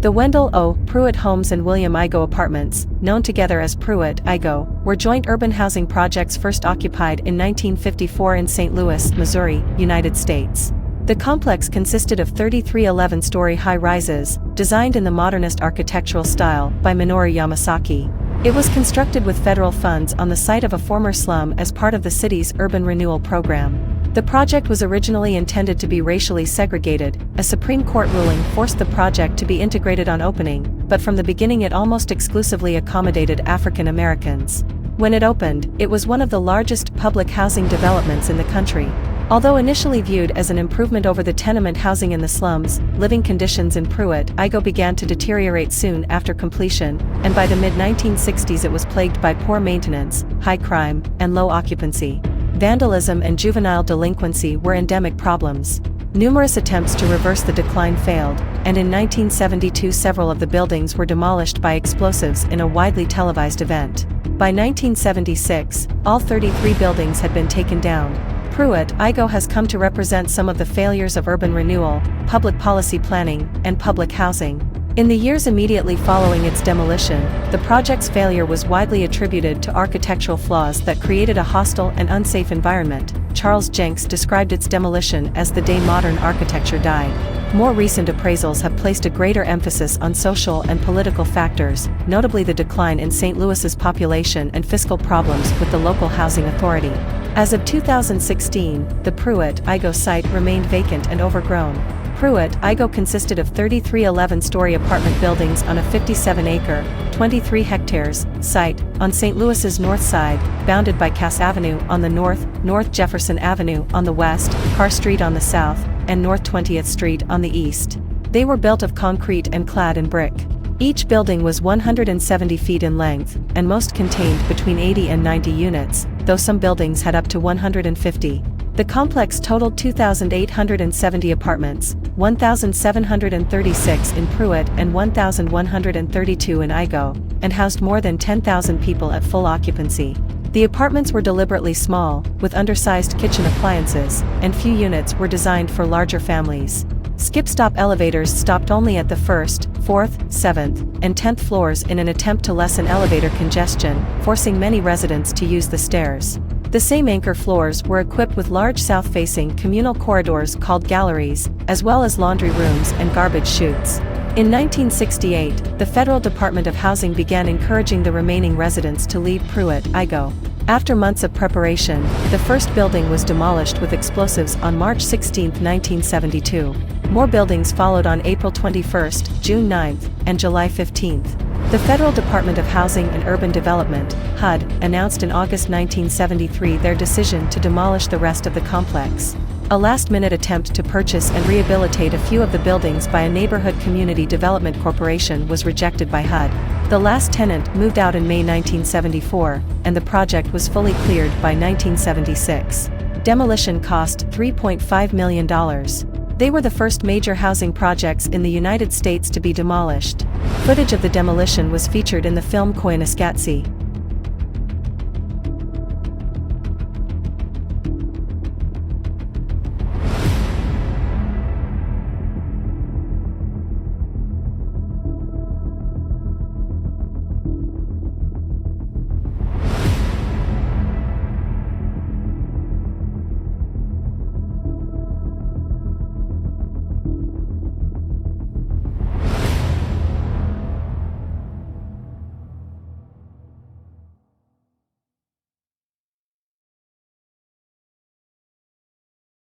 The Wendell O. Pruitt homes and William Igoe apartments, known together as Pruitt, Igoe, were joint urban housing projects first occupied in 1954 in St. Louis, Missouri, United States. The complex consisted of 33 11-story high-rises, designed in the modernist architectural style by Minoru Yamasaki. It was constructed with federal funds on the site of a former slum as part of the city's urban renewal program. The project was originally intended to be racially segregated. A Supreme Court ruling forced the project to be integrated on opening, but from the beginning it almost exclusively accommodated African Americans. When it opened, it was one of the largest public housing developments in the country. Although initially viewed as an improvement over the tenement housing in the slums, living conditions in Pruitt, Igoe began to deteriorate soon after completion, and by the mid-1960s it was plagued by poor maintenance, high crime, and low occupancy. Vandalism and juvenile delinquency were endemic problems. Numerous attempts to reverse the decline failed, and in 1972 several of the buildings were demolished by explosives in a widely televised event. By 1976, all 33 buildings had been taken down. Pruitt, Igoe has come to represent some of the failures of urban renewal, public policy planning, and public housing. In the years immediately following its demolition, the project's failure was widely attributed to architectural flaws that created a hostile and unsafe environment. Charles Jenks described its demolition as the day modern architecture died. More recent appraisals have placed a greater emphasis on social and political factors, notably the decline in St. Louis's population and fiscal problems with the local housing authority. As of 2016, the Pruitt, Igoe site remained vacant and overgrown. Pruitt, Igoe consisted of 33 11-story apartment buildings on a 57-acre, 23 hectares, site, on St. Louis's north side, bounded by Cass Avenue on the north, North Jefferson Avenue on the west, Carr Street on the south, and North 20th Street on the east. They were built of concrete and clad in brick. Each building was 170 feet in length, and most contained between 80 and 90 units, though some buildings had up to 150. The complex totaled 2,870 apartments, 1,736 in Pruitt and 1,132 in Igoe, and housed more than 10,000 people at full occupancy. The apartments were deliberately small, with undersized kitchen appliances, and few units were designed for larger families. Skip-stop elevators stopped only at the 1st, 4th, 7th, and 10th floors in an attempt to lessen elevator congestion, forcing many residents to use the stairs. The same anchor floors were equipped with large south-facing communal corridors called galleries, as well as laundry rooms and garbage chutes. In 1968, the Federal Department of Housing began encouraging the remaining residents to leave Pruitt, Igoe. After months of preparation, the first building was demolished with explosives on March 16, 1972. More buildings followed on April 21, June 9, and July 15. The Federal Department of Housing and Urban Development, HUD, announced in August 1973 their decision to demolish the rest of the complex. A last-minute attempt to purchase and rehabilitate a few of the buildings by a neighborhood community development corporation was rejected by HUD. The last tenant moved out in May 1974, and the project was fully cleared by 1976. Demolition cost $3.5 million. They were the first major housing projects in the United States to be demolished. Footage of the demolition was featured in the film Koyaanisqatsi.